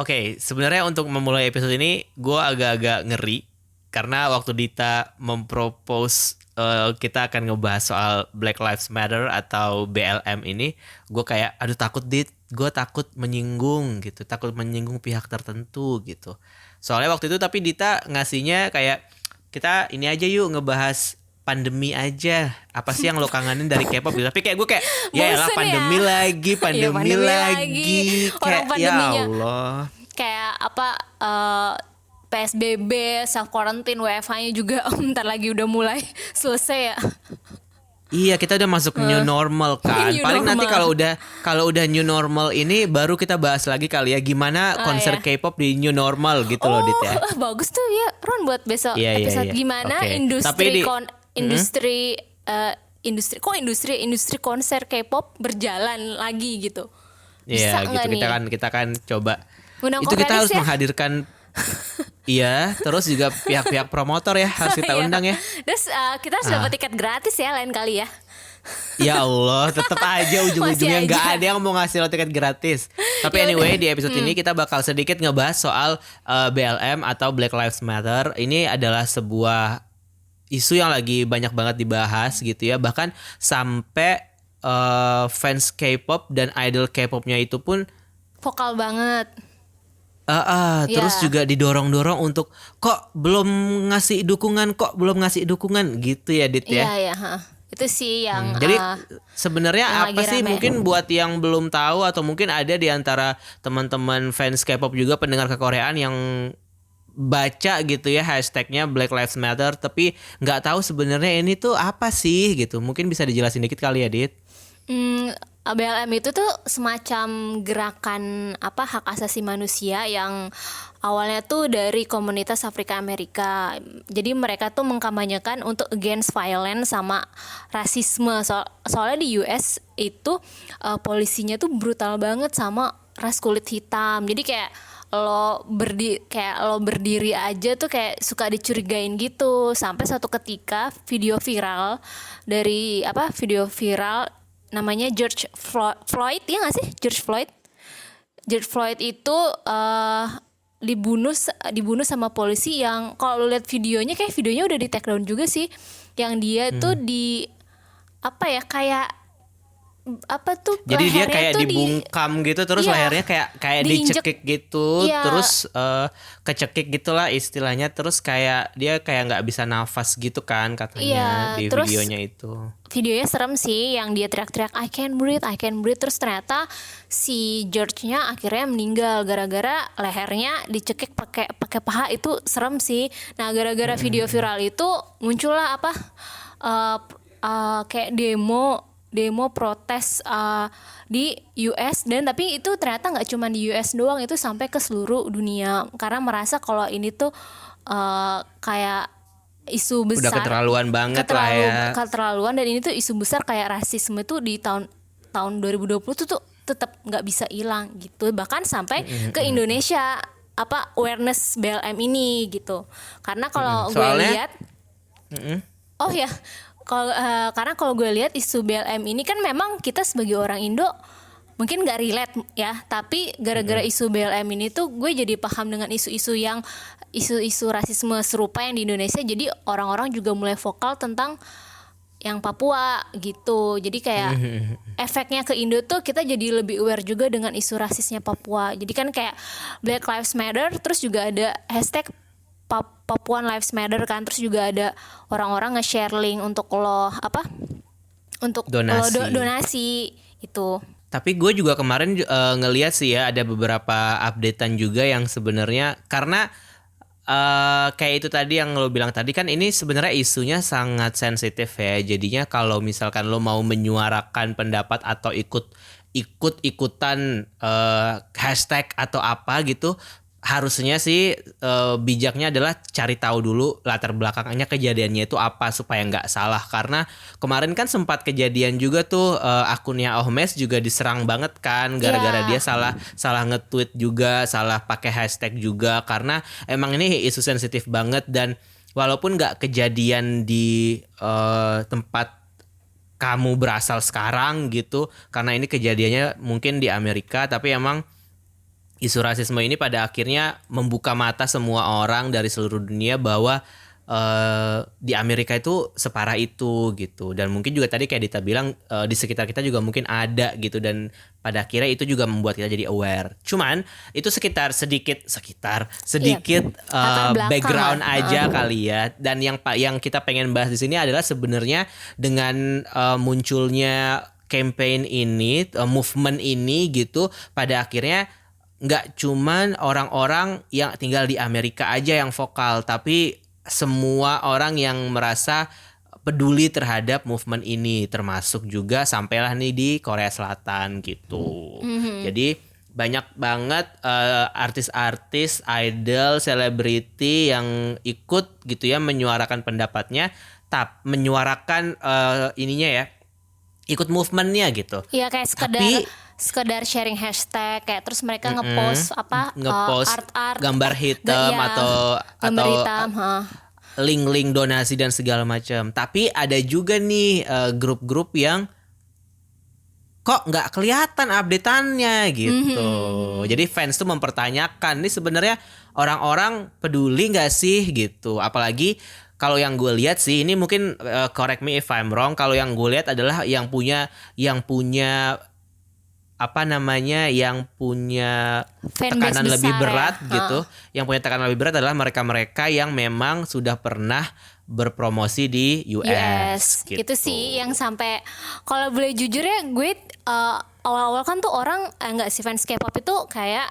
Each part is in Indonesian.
Oke, sebenarnya untuk memulai episode ini gue agak-agak ngeri karena waktu Dita mempropose kita akan ngebahas soal Black Lives Matter atau BLM ini, gue kayak aduh takut gue takut menyinggung gitu, takut menyinggung pihak tertentu gitu. Soalnya waktu itu tapi Dita ngasihnya kayak kita ini aja yuk ngebahas pandemi aja. Apa sih yang lo kangenin dari K-pop gitu. Tapi kayak gue kayak ya elah Bosen pandemi ya. lagi, Iya, pandemi pandemi lagi. lagi. Orang Kayak ya pandeminya Allah. kayak apa PSBB, self quarantine, WFH-nya juga bentar lagi udah mulai selesai ya. Iya, kita udah masuk new normal kan. New Paling nanti normal. kalau udah new normal ini baru kita bahas lagi kali ya gimana konser Ya. K-pop di new normal gitu loh Dit ya. Bagus tuh ya, Ron, buat besok Iya, iya, episode iya. gimana Oke. Tapi industri di industri industri konser K-pop berjalan lagi gitu. Bisa Iya nggak gitu nih? kita kan coba Undang itu kita vokalis harus ya? menghadirkan iya, terus juga pihak-pihak promotor ya harus kita Iya. undang ya. Terus kita harus dapat tiket gratis ya lain kali ya. Ya Allah, tetap aja ujung-ujungnya Masih nggak aja. ada yang mau ngasih lo tiket gratis. Tapi Ya anyway udah. di episode ini kita bakal sedikit ngebahas soal BLM atau Black Lives Matter. Ini adalah sebuah isu yang lagi banyak banget dibahas gitu ya. Bahkan sampai fans K-pop dan idol K-popnya itu pun Vokal banget. terus Ya. juga didorong-dorong untuk kok belum ngasih dukungan gitu ya Dit ya. Iya ya, itu sih yang Jadi yang sebenarnya lagi apa sih rame. mungkin buat yang belum tahu atau mungkin ada di antara teman-teman fans K-pop juga pendengar kekoreaan yang baca gitu ya hashtagnya Black Lives Matter tapi nggak tahu sebenarnya ini tuh apa sih gitu. Mungkin bisa dijelasin dikit kali ya Dit. BLM itu tuh semacam gerakan apa hak asasi manusia yang awalnya tuh dari komunitas Afrika Amerika. Jadi mereka tuh mengkampanyekan untuk against violence sama rasisme. Soalnya di US itu polisinya tuh brutal banget sama ras kulit hitam. Jadi kayak lo berdiri aja tuh kayak suka dicurigain gitu. Sampai suatu ketika video viral namanya George Floyd, ya nggak sih? George Floyd itu dibunuh sama polisi yang kalau lu lihat videonya kayak videonya udah di take down juga sih, yang dia tuh di apa ya kayak apa tuh Jadi dia lehernya kayak tuh dibungkam gitu terus iya, lehernya kayak diinjek. dicekik gitu Iya. terus kecekik gitulah istilahnya terus kayak dia kayak nggak bisa nafas gitu kan katanya Iya, di terus videonya itu. videonya serem sih yang dia teriak-teriak I can breathe terus ternyata si George-nya akhirnya meninggal gara-gara lehernya dicekik pakai paha. Itu serem sih. Nah, gara-gara video viral itu muncullah apa kayak demo protes di US, dan tapi itu ternyata nggak cuma di US doang, itu sampai ke seluruh dunia karena merasa kalau ini tuh kayak isu Udah besar, keterlaluan banget lah ya. keterlaluan, dan ini tuh isu besar kayak rasisme tuh di tahun 2020 tuh tetap nggak bisa hilang gitu, bahkan sampai ke Indonesia apa awareness BLM ini gitu. Karena kalau gue Soalnya lihat oh ya karena kalau gue lihat isu BLM ini kan memang kita sebagai orang Indo mungkin nggak relate ya, tapi gara-gara isu BLM ini tuh gue jadi paham dengan isu-isu rasisme serupa yang di Indonesia. Jadi orang-orang juga mulai vokal tentang yang Papua gitu. Jadi kayak efeknya ke Indo tuh kita jadi lebih aware juga dengan isu rasisnya Papua. Jadi kan kayak Black Lives Matter, terus juga ada hashtag Papuan Lives Matter kan, terus juga ada orang-orang nge-share link untuk donasi. Donasi itu. Tapi gue juga kemarin ngeliat sih ya ada beberapa updatean juga yang sebenarnya karena kayak itu tadi yang lo bilang tadi kan ini sebenarnya isunya sangat sensitif ya. Jadinya kalau misalkan lo mau menyuarakan pendapat atau ikutan hashtag atau apa gitu, harusnya sih bijaknya adalah cari tahu dulu latar belakangnya kejadiannya itu apa supaya nggak salah. Karena kemarin kan sempat kejadian juga tuh akunnya Ohmes juga diserang banget kan gara-gara dia salah nge-tweet juga, salah pakai hashtag juga, karena emang ini isu sensitif banget. Dan walaupun nggak kejadian di tempat kamu berasal sekarang gitu, karena ini kejadiannya mungkin di Amerika, tapi emang isu rasisme ini pada akhirnya membuka mata semua orang dari seluruh dunia bahwa di Amerika itu separah itu gitu. Dan mungkin juga tadi kayak Dita bilang di sekitar kita juga mungkin ada gitu, dan pada akhirnya itu juga membuat kita jadi aware. Cuman itu sedikit Latar belakang background lah. aja kali ya. Dan yang kita pengen bahas di sini adalah sebenarnya dengan munculnya campaign ini, movement ini gitu, pada akhirnya nggak cuman orang-orang yang tinggal di Amerika aja yang vokal, tapi semua orang yang merasa peduli terhadap movement ini, termasuk juga sampailah nih di Korea Selatan gitu. Jadi banyak banget artis-artis, idol, selebriti yang ikut gitu ya menyuarakan pendapatnya, menyuarakan ininya ya, ikut movementnya gitu. Iya, kayak sekedar sharing hashtag, kayak terus mereka ngepost art gambar hitam atau gambar hitam, link-link donasi dan segala macam. Tapi ada juga nih grup-grup yang kok nggak kelihatan updateannya gitu. Jadi fans tuh mempertanyakan, ini sebenarnya orang-orang peduli nggak sih gitu. Apalagi kalau yang gue lihat sih, ini mungkin correct me if I'm wrong, kalau yang gue lihat adalah yang punya yang punya Fanbase tekanan lebih besar berat ya. gitu. Yang punya tekanan lebih berat adalah mereka-mereka yang memang sudah pernah berpromosi di US gitu. Itu sih yang sampai, kalau boleh jujur ya, gue awal-awal kan tuh orang enggak sih, fans K-pop itu kayak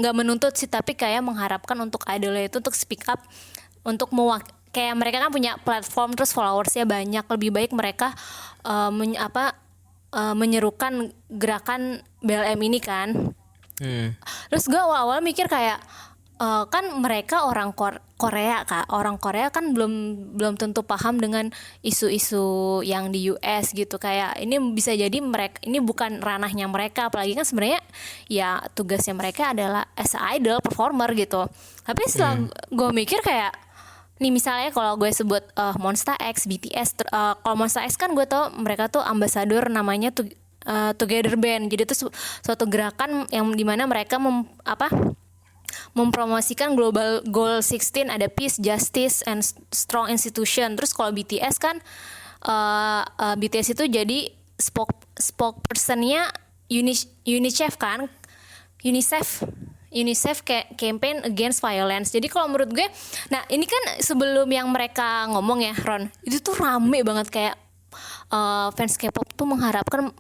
nggak menuntut sih, tapi kayak mengharapkan untuk idolnya itu untuk speak up, untuk kayak mereka kan punya platform, terus followersnya banyak, lebih baik mereka menyerukan gerakan BLM ini kan. Terus gue awal-awal mikir kayak kan mereka orang Korea Kak, orang Korea kan belum tentu paham dengan isu-isu yang di US gitu. Kayak ini bisa jadi mereka ini bukan ranahnya mereka, apalagi kan sebenarnya ya tugasnya mereka adalah as a idol performer gitu. Tapi setelah gue mikir kayak, nih misalnya kalau gue sebut Monsta X, BTS, kalau Monsta X kan gue tau mereka tuh ambasador namanya Together Band. Jadi itu suatu gerakan yang dimana mereka mempromosikan global goal 16, ada peace, justice, and strong institution. Terus kalau BTS kan BTS itu jadi spokespersonnya UNICEF kan, UNICEF kayak campaign against violence. Jadi kalau menurut gue, nah ini kan sebelum yang mereka ngomong ya Ron, itu tuh rame banget kayak fans K-pop tuh mengharapkan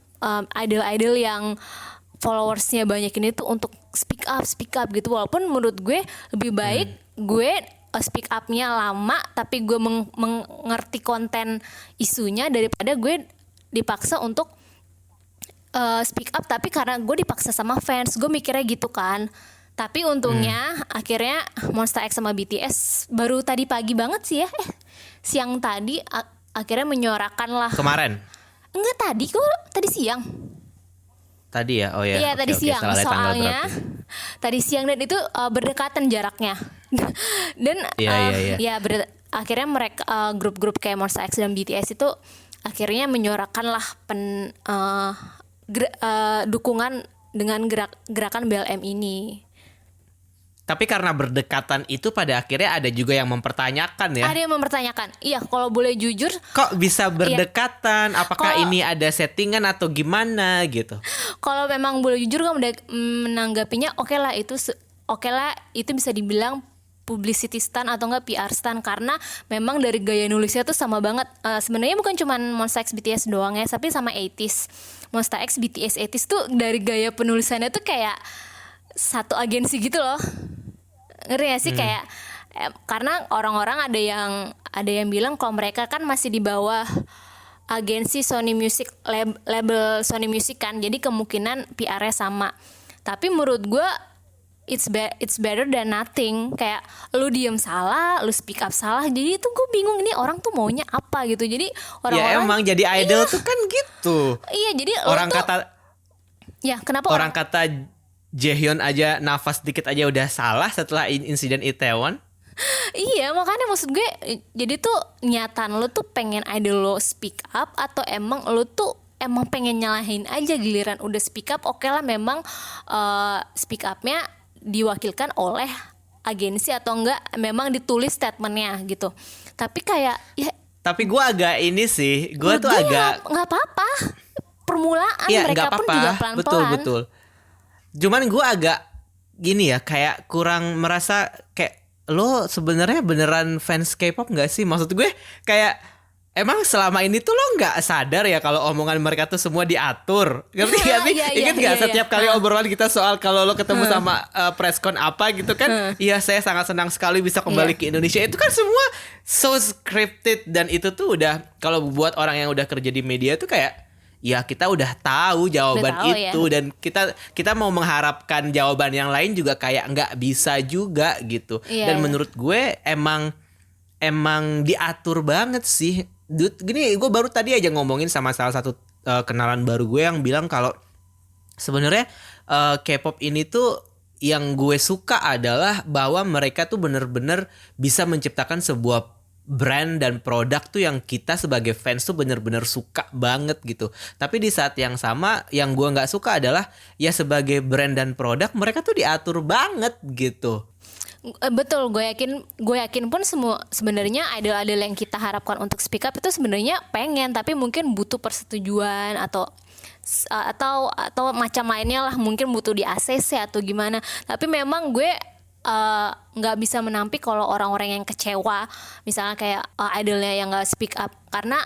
idol-idol yang followersnya banyak ini tuh untuk speak up gitu. Walaupun menurut gue lebih baik gue speak upnya lama tapi gue mengerti konten isunya, daripada gue dipaksa untuk speak up tapi karena gue dipaksa sama fans. Gue mikirnya gitu kan. Tapi untungnya akhirnya Monsta X sama BTS baru tadi pagi banget sih ya, siang tadi akhirnya menyuarakan lah. Kemarin? Enggak, tadi siang. Tadi ya? Oh ya. Iya, tadi siang. Soalnya tadi siang, dan itu berdekatan jaraknya. Dan akhirnya mereka grup-grup kayak Monsta X dan BTS itu akhirnya menyuarakan lah dukungan dengan gerakan BLM ini. Tapi karena berdekatan itu pada akhirnya ada juga yang mempertanyakan ya. Ada yang mempertanyakan. Iya, kalau boleh jujur. Kok bisa berdekatan? Apakah ini ada settingan atau gimana gitu? Kalau memang boleh jujur kan menanggapinya oke lah itu bisa dibilang publicity stunt atau enggak PR stunt, karena memang dari gaya nulisnya tuh sama banget. Sebenarnya bukan cuma Monsta X BTS doang ya, tapi sama 80s. Monsta X BTS 80s tuh dari gaya penulisannya tuh kayak satu agensi gitu loh. Ngerti gak sih? Kayak karena orang-orang ada yang bilang kalau mereka kan masih di bawah agensi Sony Music, label Sony Music kan, jadi kemungkinan PR-nya sama. Tapi menurut gue it's better than nothing. Kayak lu diem salah, lu speak up salah, jadi itu gue bingung ini orang tuh maunya apa gitu. Jadi orang-orang ya emang jadi idol tuh kan gitu. Iya, jadi orang kata kenapa orang kata Jaehyun aja nafas dikit aja udah salah setelah insiden Itaewon. Iya, makanya maksud gue, jadi tuh niatan lo tuh pengen idol lo speak up atau emang lo tuh emang pengen nyalahin aja, giliran udah speak up oke lah memang speak upnya diwakilkan oleh agensi atau enggak memang ditulis statementnya gitu. Tapi kayak ya Tapi gue agak ini sih, gue menurut tuh gue agak nggak apa-apa, permulaan iya mereka nggak pun apa-apa, juga pelan-pelan. betul. Cuman gue agak gini ya, kayak kurang merasa kayak lo sebenarnya beneran fans K-pop nggak sih? Maksud gue kayak emang selama ini tuh lo nggak sadar ya kalau omongan mereka tuh semua diatur, ngerti gak sih? Iya, Ingat iya, nggak iya, setiap iya. kali obrolan kita soal kalau lo ketemu sama presscon apa gitu kan? Iya saya sangat senang sekali bisa kembali Iya. ke Indonesia. Itu kan semua so scripted, dan itu tuh udah kalau buat orang yang udah kerja di media tuh kayak ya kita udah tahu jawaban Udah tahu, itu ya. dan kita mau mengharapkan jawaban yang lain juga kayak nggak bisa juga gitu. Iya, Dan iya. menurut gue emang diatur banget sih. Gini, gue baru tadi aja ngomongin sama salah satu kenalan baru gue yang bilang kalau sebenarnya K-pop ini tuh yang gue suka adalah bahwa mereka tuh bener-bener bisa menciptakan sebuah brand dan produk tuh yang kita sebagai fans tuh bener-bener suka banget gitu. Tapi di saat yang sama yang gue nggak suka adalah ya sebagai brand dan produk mereka tuh diatur banget gitu. Betul, gue yakin pun semua sebenarnya idol-idol yang kita harapkan untuk speak up itu sebenarnya pengen, tapi mungkin butuh persetujuan atau macam lainnya lah, mungkin butuh di ACC atau gimana. Tapi memang gue nggak bisa menampik kalau orang-orang yang kecewa misalnya kayak idolnya yang nggak speak up, karena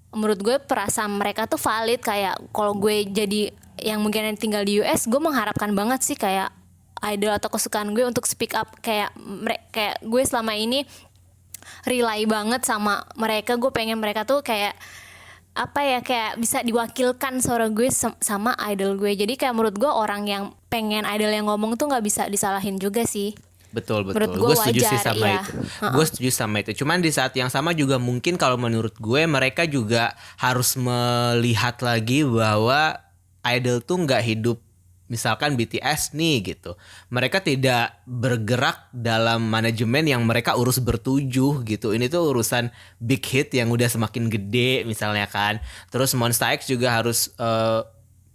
menurut gue perasaan mereka tuh valid. Kayak kalau gue jadi yang mungkin tinggal di US, gue mengharapkan banget sih kayak idol atau kesukaan gue untuk speak up. Kayak gue selama ini rely banget sama mereka. Gue pengen mereka tuh kayak apa ya, kayak bisa diwakilkan suara gue sama idol gue. Jadi kayak menurut gue orang yang pengen idol yang ngomong tuh nggak bisa disalahin juga sih. Betul. Menurut gue Gue setuju sih wajar, sama iya. itu. Gue setuju sama itu. Cuman di saat yang sama juga mungkin kalau menurut gue mereka juga harus melihat lagi bahwa idol tuh nggak hidup misalkan BTS nih gitu. Mereka tidak bergerak dalam manajemen yang mereka urus bertujuh gitu. Ini tuh urusan big hit yang udah semakin gede misalnya kan. Terus Monsta X juga harus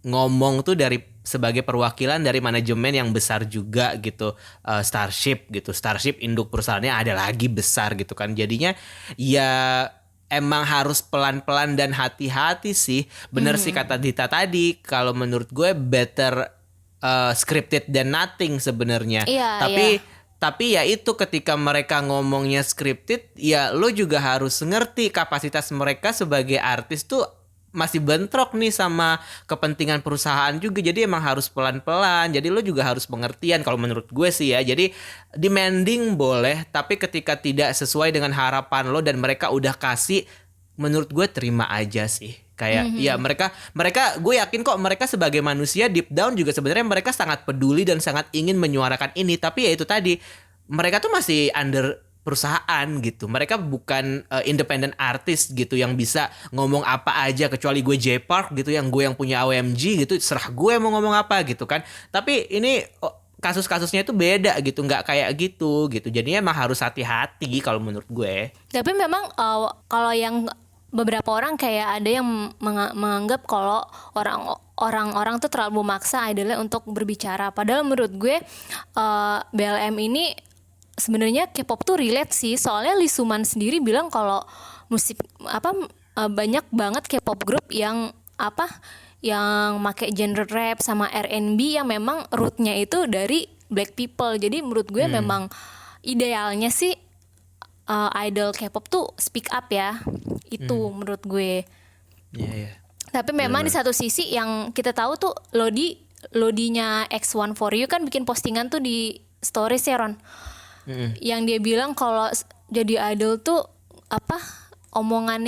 ngomong tuh sebagai perwakilan dari manajemen yang besar juga gitu. Starship gitu. Starship induk perusahaannya ada lagi besar gitu kan. Jadinya ya emang harus pelan-pelan dan hati-hati sih. Bener sih kata Dita tadi. Kalau menurut gue better scripted than nothing sebenarnya. Iya, Tapi ya itu ketika mereka ngomongnya scripted, ya lo juga harus ngerti kapasitas mereka sebagai artis tuh masih bentrok nih sama kepentingan perusahaan juga. Jadi emang harus pelan-pelan. Jadi lo juga harus pengertian kalau menurut gue sih ya. Jadi demanding boleh, tapi ketika tidak sesuai dengan harapan lo dan mereka udah kasih, menurut gue terima aja sih. Kayak ya mereka gue yakin kok mereka sebagai manusia deep down juga sebenarnya mereka sangat peduli dan sangat ingin menyuarakan ini. Tapi ya itu tadi, mereka tuh masih under perusahaan gitu. Mereka bukan independent artist gitu yang bisa ngomong apa aja, kecuali gue J-Park gitu yang punya OMG gitu, serah gue mau ngomong apa gitu kan. Tapi ini kasus-kasusnya itu beda gitu, nggak kayak gitu. Jadinya emang harus hati-hati kalau menurut gue. Tapi memang kalau yang beberapa orang kayak ada yang menganggap kalau orang-orang tuh terlalu memaksa idolnya untuk berbicara. Padahal menurut gue BLM ini sebenarnya K-pop tuh relate sih. Soalnya Lee Suman sendiri bilang kalau musik banyak banget K-pop group yang make genre rap sama R&B yang memang rootnya itu dari black people. Jadi menurut gue memang idealnya sih idol K-pop tuh speak up ya. Itu menurut gue. Iya. Tapi memang di satu sisi yang kita tahu tuh Lodinya X1 For You kan bikin postingan tuh di stories ya Ron. Yang dia bilang kalau jadi idol tuh omongan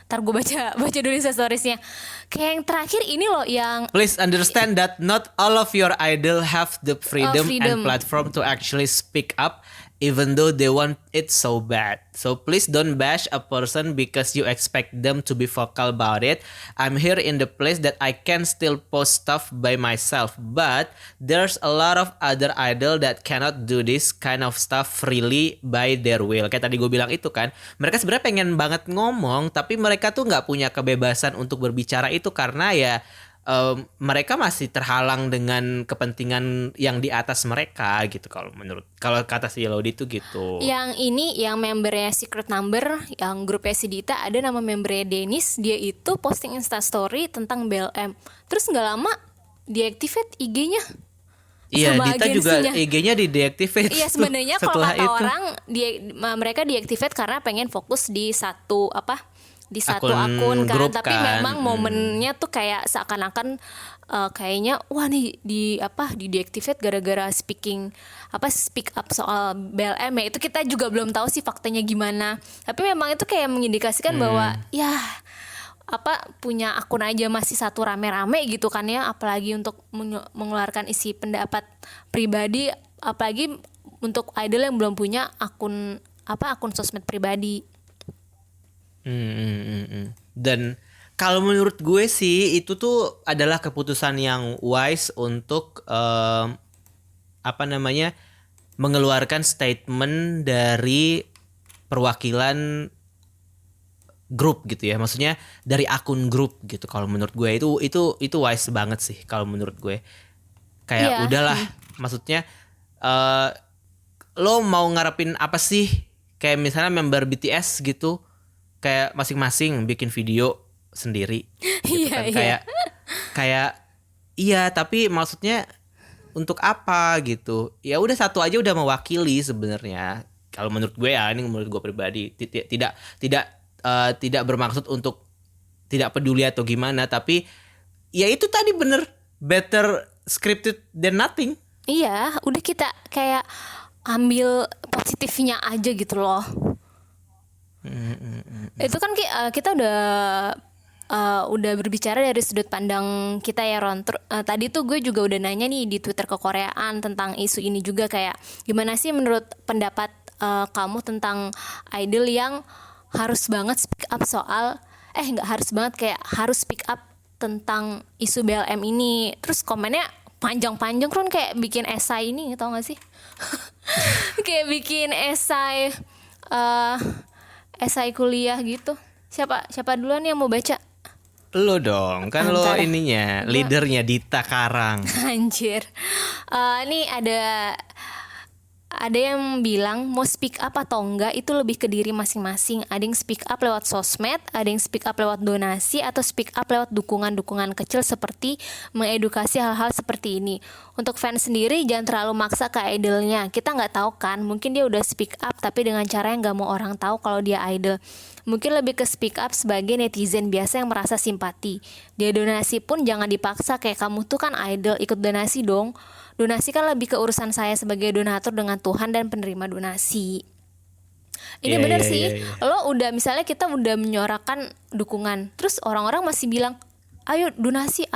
ntar gue baca dulu storiesnya. Kayak yang terakhir ini loh yang Please understand that not all of your idol have the freedom and platform to actually speak up even though they want it so bad. So please don't bash a person because you expect them to be vocal about it. I'm here in the place that I can still post stuff by myself, but there's a lot of other idol that cannot do this kind of stuff freely by their will. Kayak tadi gue bilang itu kan, mereka sebenarnya pengen banget ngomong, tapi mereka tuh nggak punya kebebasan untuk berbicara itu karena ya mereka masih terhalang dengan kepentingan yang di atas mereka gitu, kalau kata si Lodi itu gitu. Yang ini yang membernya Secret Number, yang grupnya si Dita, ada nama membernya Dennis, dia itu posting Instastory tentang BLM. Terus nggak lama deactivate IG-nya. Iya, Sama Dita juga agensinya. IG-nya di deactivate. Iya, sebenarnya kalau setelah kata itu. orang mereka deactivate karena pengen fokus di satu Akun akun kan, grup tapi kan. memang momennya tuh kayak seakan-akan kayaknya wah nih di deactivate gara-gara speak up soal BLM ya. Itu kita juga belum tahu sih faktanya gimana. Tapi memang itu kayak mengindikasikan bahwa ya punya akun aja masih satu rame-rame gitu kan ya, apalagi untuk mengeluarkan isi pendapat pribadi, apalagi untuk idol yang belum punya akun sosmed pribadi. Dan kalau menurut gue sih itu tuh adalah keputusan yang wise untuk mengeluarkan statement dari perwakilan grup gitu ya, maksudnya dari akun grup gitu. Kalau menurut gue itu wise banget sih kalau menurut gue. Kayak udahlah, maksudnya lo mau ngarepin apa sih? Kayak misalnya member BTS gitu, kayak masing-masing bikin video sendiri gitu kan. Kayak iya, tapi maksudnya untuk apa gitu? Ya udah satu aja udah mewakili sebenarnya. Kalau menurut gue ya, ini menurut gue pribadi, tidak bermaksud untuk tidak peduli atau gimana, tapi ya itu tadi bener, better scripted than nothing. Iya, udah kita kayak ambil positifnya aja gitu loh. Itu kan kita udah berbicara dari sudut pandang kita ya, Ron. Tadi tuh gue juga udah nanya nih di Twitter kekoreaan tentang isu ini juga, kayak gimana sih menurut pendapat kamu tentang idol yang harus banget speak up soal nggak harus banget, kayak harus speak up tentang isu BLM ini. Terus komennya panjang-panjang, Ron, kayak bikin esai ini, tau gak sih? Kayak bikin esai kuliah gitu. Siapa duluan yang mau baca? Lo dong, kan lo ininya, leadernya Dita Karang. Anjir. Ini ada yang bilang mau speak up atau enggak itu lebih ke diri masing-masing. Ada yang speak up lewat sosmed, ada yang speak up lewat donasi, atau speak up lewat dukungan-dukungan kecil seperti mengedukasi hal-hal seperti ini. Untuk fans sendiri jangan terlalu maksa ke idolnya. Kita nggak tahu kan, mungkin dia udah speak up tapi dengan cara yang nggak mau orang tahu kalau dia idol. Mungkin lebih ke speak up sebagai netizen biasa yang merasa simpati. Dia donasi pun jangan dipaksa, kayak kamu tuh kan idol, ikut donasi dong. Donasi kan lebih ke urusan saya sebagai donatur dengan Tuhan dan penerima donasi. Ini benar sih. Lo udah, misalnya kita udah menyuarakan dukungan, terus orang-orang masih bilang ayo donasi.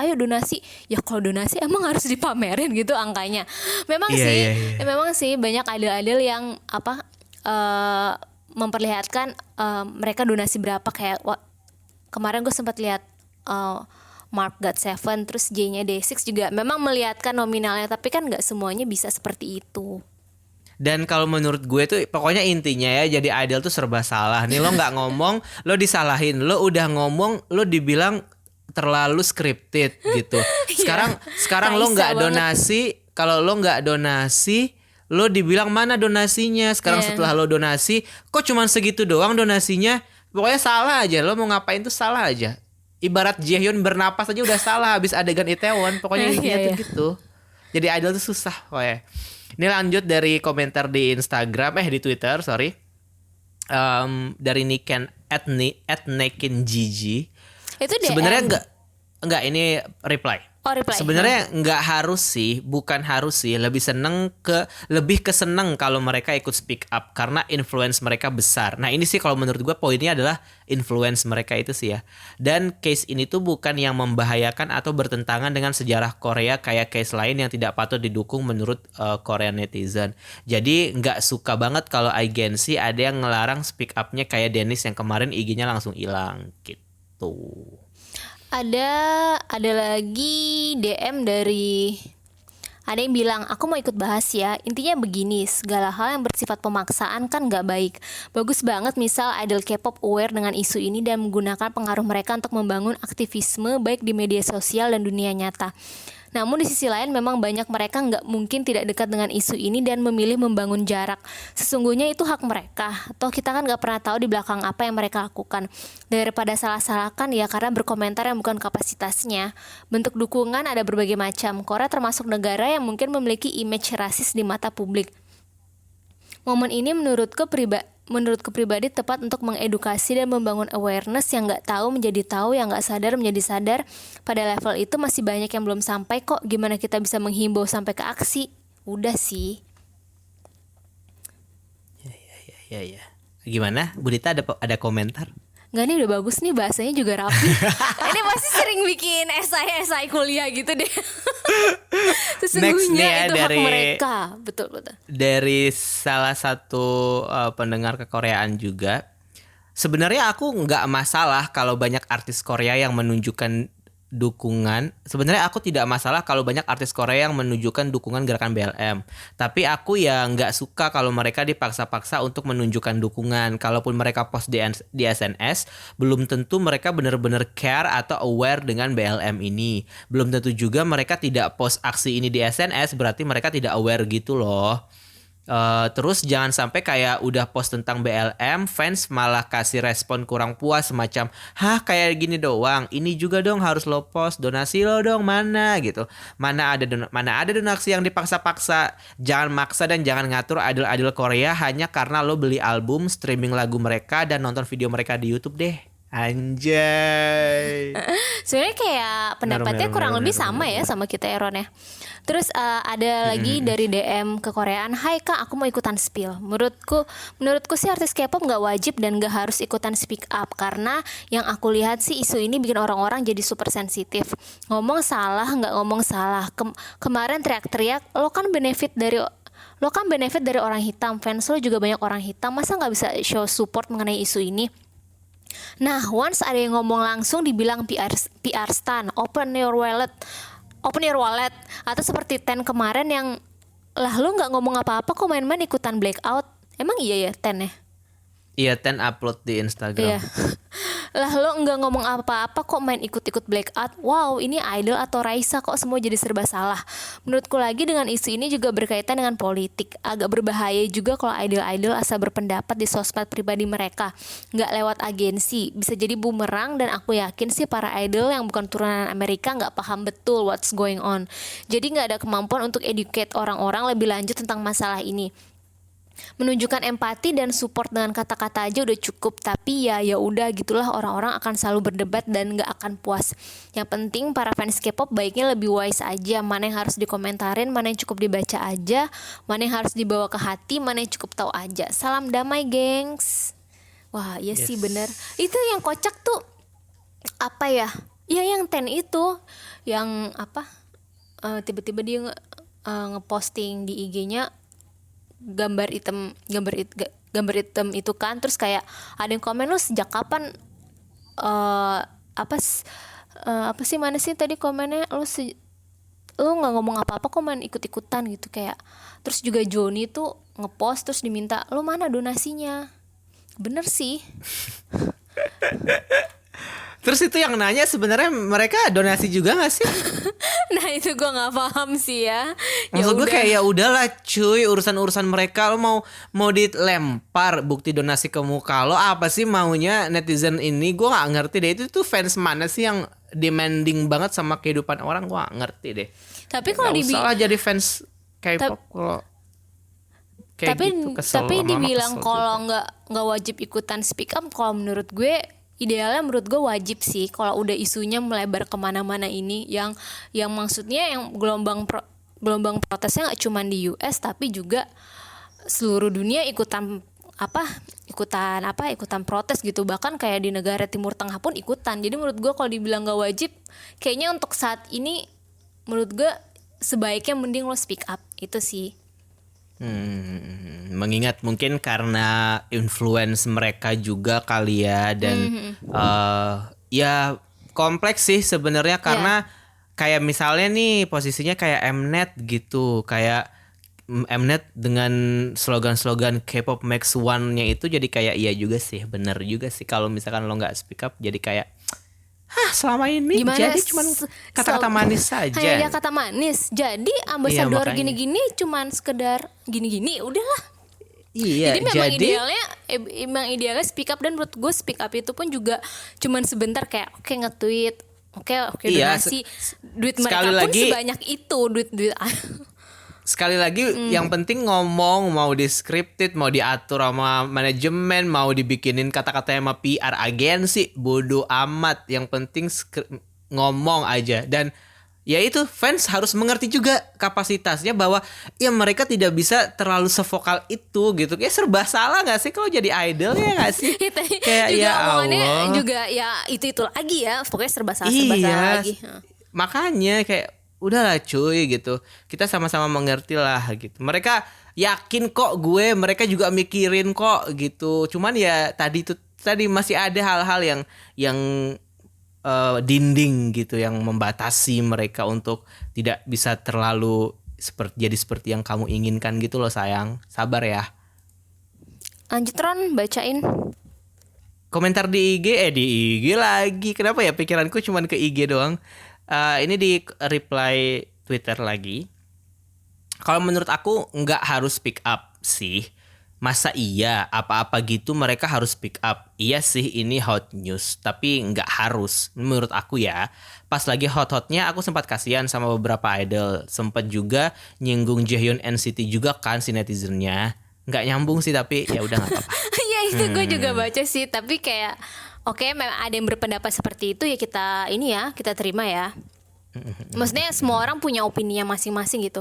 Ya kalau donasi emang harus dipamerin gitu angkanya. Memang memang sih banyak idol-idol yang memperlihatkan mereka donasi berapa. Kayak kemarin gue sempat lihat Mark God7, terus J-nya Day6 juga memang melihatkan nominalnya, tapi kan nggak semuanya bisa seperti itu. Dan kalau menurut gue tuh pokoknya intinya ya, jadi idol tuh serba salah. Nih lo nggak ngomong, lo disalahin. Lo udah ngomong, lo dibilang terlalu scripted gitu. Sekarang lo nggak donasi. Kalau lo nggak donasi, lo dibilang mana donasinya. Sekarang setelah lo donasi, kok cuman segitu doang donasinya? Pokoknya salah aja. Lo mau ngapain tuh salah aja. Ibarat Jaehyun bernapas aja udah salah habis adegan Itaewon. Pokoknya intinya tuh gitu. Jadi idol tuh susah pokoknya. Ini lanjut dari komentar di Instagram, di Twitter, sorry. Dari Niken @nekin Gigi. Itu DM. Sebenarnya enggak ini reply. Oh, reply. Sebenarnya nggak harus sih, bukan harus sih, lebih ke seneng kalau mereka ikut speak up karena influence mereka besar. Nah ini sih kalau menurut gue poinnya adalah influence mereka itu sih ya. Dan case ini tuh bukan yang membahayakan atau bertentangan dengan sejarah Korea kayak case lain yang tidak patut didukung menurut Korean netizen. Jadi nggak suka banget kalau agensi ada yang ngelarang speak upnya kayak Dennis yang kemarin IG-nya langsung hilang gitu. Ada lagi DM dari ada yang bilang, aku mau ikut bahas ya. Intinya begini, segala hal yang bersifat pemaksaan kan gak baik. Bagus banget misal idol K-pop aware dengan isu ini dan menggunakan pengaruh mereka untuk membangun aktivisme baik di media sosial dan dunia nyata. Namun di sisi lain memang banyak mereka nggak mungkin tidak dekat dengan isu ini dan memilih membangun jarak. Sesungguhnya itu hak mereka. Toh kita kan nggak pernah tahu di belakang apa yang mereka lakukan. Daripada salah-salahkan ya karena berkomentar yang bukan kapasitasnya. Bentuk dukungan ada berbagai macam. Korea termasuk negara yang mungkin memiliki image rasis di mata publik. Momen ini menurutku pribadi tepat untuk mengedukasi dan membangun awareness yang nggak tahu menjadi tahu, yang nggak sadar menjadi sadar. Pada level itu masih banyak yang belum sampai kok. Gimana kita bisa menghimbau sampai ke aksi? Udah sih. Ya. Gimana? Budita ada komentar? Nggak, ini udah bagus nih, bahasanya juga rapi. Ini pasti sering bikin esai kuliah gitu deh. Sesungguhnya itu hak mereka. Betul. Dari salah satu pendengar kekoreaan juga, sebenarnya aku nggak masalah kalau banyak artis Korea yang menunjukkan dukungan. Sebenarnya aku tidak masalah kalau banyak artis Korea yang menunjukkan dukungan gerakan BLM. Tapi aku ya nggak suka kalau mereka dipaksa-paksa untuk menunjukkan dukungan. Kalaupun mereka post di SNS, belum tentu mereka benar-benar care atau aware dengan BLM ini. Belum tentu juga mereka tidak post aksi ini di SNS, berarti mereka tidak aware gitu loh. Terus jangan sampai kayak udah post tentang BLM, fans malah kasih respon kurang puas semacam, hah kayak gini doang, ini juga dong harus lo post, donasi lo dong mana gitu, mana ada donasi yang dipaksa-paksa. Jangan maksa dan jangan ngatur idol-idol Korea hanya karena lo beli album, streaming lagu mereka dan nonton video mereka di YouTube deh. Anjay. Sebenarnya kayak pendapatnya kurang lebih sama ya sama kita Eron ya. Terus ada lagi dari DM ke Koreaan, hai kak aku mau ikutan spill. Menurutku sih artis K-pop gak wajib dan gak harus ikutan speak up. Karena yang aku lihat sih isu ini bikin orang-orang jadi super sensitif. Ngomong salah gak ngomong salah. Kemarin teriak-teriak lo kan benefit dari orang hitam. Fans lo juga banyak orang hitam. Masa gak bisa show support mengenai isu ini? Nah, once ada yang ngomong langsung dibilang PR stan, open your wallet, atau seperti Ten kemarin yang lah lu nggak ngomong apa-apa kok main-main ikutan blackout. Emang iya ya Ten ya? Iya, Ten upload di Instagram. Iya. Lah lo nggak ngomong apa-apa kok main ikut-ikut blackout. Wow, ini idol atau Raisa kok semua jadi serba salah. Menurutku lagi dengan isu ini juga berkaitan dengan politik. Agak berbahaya juga kalau idol-idol asal berpendapat di sosmed pribadi mereka, nggak lewat agensi. Bisa jadi bumerang dan aku yakin sih para idol yang bukan turunan Amerika nggak paham betul what's going on. Jadi nggak ada kemampuan untuk educate orang-orang lebih lanjut tentang masalah ini. Menunjukkan empati dan support dengan kata-kata aja udah cukup, tapi ya udah gitulah, orang-orang akan selalu berdebat dan gak akan puas. Yang penting para fans K-pop baiknya lebih wise aja, mana yang harus dikomentarin, mana yang cukup dibaca aja, mana yang harus dibawa ke hati, mana yang cukup tahu aja. Salam damai gengs. Wah iya yes. Sih bener. Itu yang kocak tuh apa ya? Ya yang Ten itu yang apa? Tiba-tiba dia ngeposting di IG-nya gambar hitam itu kan, terus kayak ada yang komen, lu sejak kapan apa sih mana sih tadi komennya, lu nggak ngomong apa-apa kok main ikut-ikutan gitu kayak. Terus juga Joni tuh ngepost terus diminta lu mana donasinya. Bener sih. Terus itu yang nanya sebenarnya mereka donasi juga nggak sih? Nah itu gue nggak paham sih ya. Maksud gue kayak ya udahlah cuy, urusan mereka. Lo mau dilempar bukti donasi ke muka lo, apa sih maunya netizen ini? Gue nggak ngerti deh, itu tuh fans mana sih yang demanding banget sama kehidupan orang? Gue nggak ngerti deh. Tapi kalau usah jadi fans K-pop kalau tapi gitu, tapi dibilang kalau nggak wajib ikutan speak up, kalau menurut gue idealnya menurut gue wajib sih kalau udah isunya melebar kemana-mana ini, yang maksudnya yang gelombang protesnya nggak cuma di US tapi juga seluruh dunia ikutan protes gitu, bahkan kayak di negara Timur Tengah pun ikutan. Jadi menurut gue kalau dibilang gak wajib, kayaknya untuk saat ini menurut gue sebaiknya mending lo speak up itu sih. Mengingat mungkin karena influence mereka juga kali ya, dan ya kompleks sih sebenarnya karena kayak misalnya nih posisinya kayak Mnet gitu, kayak Mnet dengan slogan-slogan K-pop Max One-nya itu jadi kayak iya juga sih, bener juga sih kalau misalkan lo nggak speak up jadi kayak selama ini Gimana jadi cuman kata-kata manis saja. Hanya kata manis. Jadi ambasador makanya. gini-gini cuman sekedar gini-gini udahlah. Iya, Jadi memang idealnya speak up, dan menurut gue speak up itu pun juga cuman sebentar kayak oke nge-tweet, oke Iya, donasi, duit sekali mereka pun lagi- sebanyak itu, duit Sekali lagi yang penting ngomong, mau di scripted, mau diatur sama manajemen, mau dibikinin kata-kata sama PR agensi, bodo amat. Yang penting ngomong aja. Dan ya itu, fans harus mengerti juga kapasitasnya bahwa ya mereka tidak bisa terlalu sevokal itu gitu. Kayak serba salah gak sih kalau jadi idol, ya gak sih? Kayak juga ya omongannya Allah. juga ya itu lagi ya, pokoknya serba salah Iya, lagi. makanya kayak udahlah cuy gitu. Kita sama-sama mengerti lah gitu. Mereka yakin kok mereka juga mikirin kok gitu. Cuman ya tadi masih ada hal-hal yang dinding gitu yang membatasi mereka untuk tidak bisa terlalu seperti yang kamu inginkan gitu loh sayang. Sabar ya. Lanjut Ron, bacain. Komentar di IG lagi. Kenapa ya pikiranku cuman ke IG doang? Ini di reply Twitter lagi. Kalau menurut aku nggak harus speak up sih. Masa iya apa-apa gitu mereka harus speak up? Iya sih ini hot news, tapi nggak harus menurut aku ya. Pas lagi hot-hotnya aku sempat kasihan sama beberapa idol. Sempat juga nyinggung Jaehyun NCT juga kan si netizennya. Nggak nyambung sih tapi ya udah nggak apa-apa. Ya itu gue juga baca sih, tapi kayak oke, memang ada yang berpendapat seperti itu ya, kita terima ya. Maksudnya semua orang punya opininya masing-masing gitu.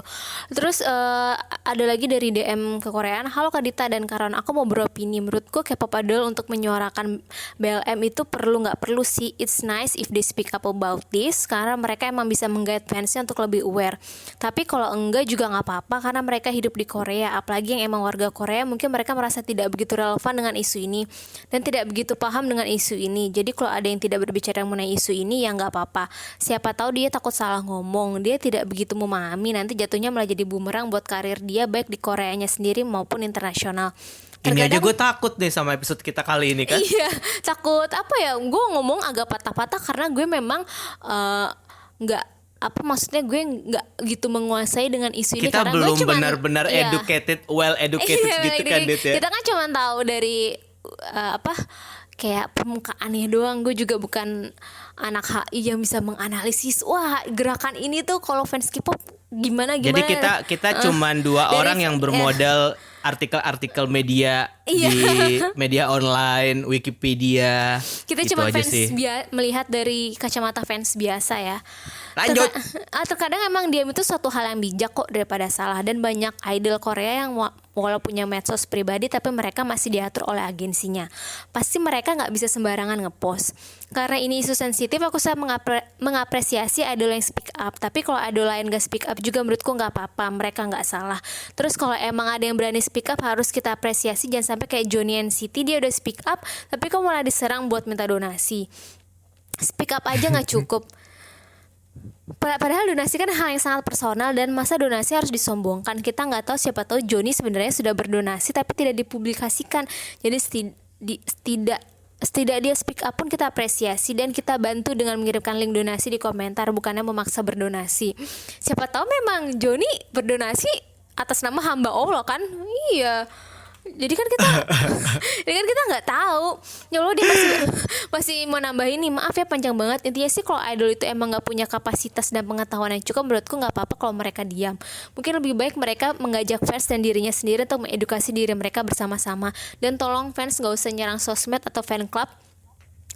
Terus ada lagi dari DM ke Koreaan, halo Kak Dita dan Karon, aku mau beropini. Menurutku K-pop idol untuk menyuarakan BLM itu nggak perlu sih. It's nice if they speak up about this, karena mereka emang bisa menggait fansnya untuk lebih aware. Tapi kalau enggak juga nggak apa-apa, karena mereka hidup di Korea. Apalagi yang emang warga Korea, mungkin mereka merasa tidak begitu relevan dengan isu ini dan tidak begitu paham dengan isu ini. Jadi kalau ada yang tidak berbicara mengenai isu ini ya nggak apa-apa. Siapa tahu dia takut salah ngomong, dia tidak begitu memahami, nanti jatuhnya malah jadi bumerang buat karir dia baik di Koreanya sendiri maupun internasional. Ini aja gue takut deh sama episode kita kali ini kan. Iya, takut apa ya, gue ngomong agak patah-patah karena gue memang nggak maksudnya gue nggak gitu menguasai dengan isu ini, Kita karena belum gue cuman benar-benar well educated gitu kan Dit ya. Kita kan cuma tahu dari kayak permukaannya doang. Gue juga bukan anak HI yang bisa menganalisis wah gerakan ini tuh kalau fans K-pop gimana. Jadi kita cuman dua dari- orang yang bermodal artikel-artikel media Iya. di media online, Wikipedia. Kita gitu cuma aja fans sih. melihat dari kacamata fans biasa ya. Lanjut. Terkadang emang diam itu suatu hal yang bijak kok daripada salah, dan banyak idol Korea yang walau punya medsos pribadi tapi mereka masih diatur oleh agensinya. Pasti mereka nggak bisa sembarangan ngepost. Karena ini isu sensitif, aku sangat mengapresiasi idol yang speak up. Tapi kalau idol lain nggak speak up juga menurutku nggak apa-apa, mereka nggak salah. Terus kalau emang ada yang berani speak up harus kita apresiasi. Jangan sampai kayak Johnny NCT, dia udah speak up tapi kok malah diserang buat minta donasi. Speak up aja nggak cukup. Padahal donasi kan hal yang sangat personal, dan masa donasi harus disombongkan. Kita nggak tahu, siapa tahu Joni sebenarnya sudah berdonasi tapi tidak dipublikasikan. Jadi setidak dia speak up pun kita apresiasi, dan kita bantu dengan mengirimkan link donasi di komentar, bukannya memaksa berdonasi. Siapa tahu memang Joni berdonasi atas nama hamba Allah kan. Iya. Jadi kan kita nggak tahu. Ya Allah, dia masih mau nambah ini. Maaf ya panjang banget. Intinya sih kalau idol itu emang nggak punya kapasitas dan pengetahuan yang cukup, menurutku nggak apa-apa kalau mereka diam. Mungkin lebih baik mereka mengajak fans dan dirinya sendiri untuk mengedukasi diri mereka bersama-sama. Dan tolong fans nggak usah nyerang sosmed atau fan club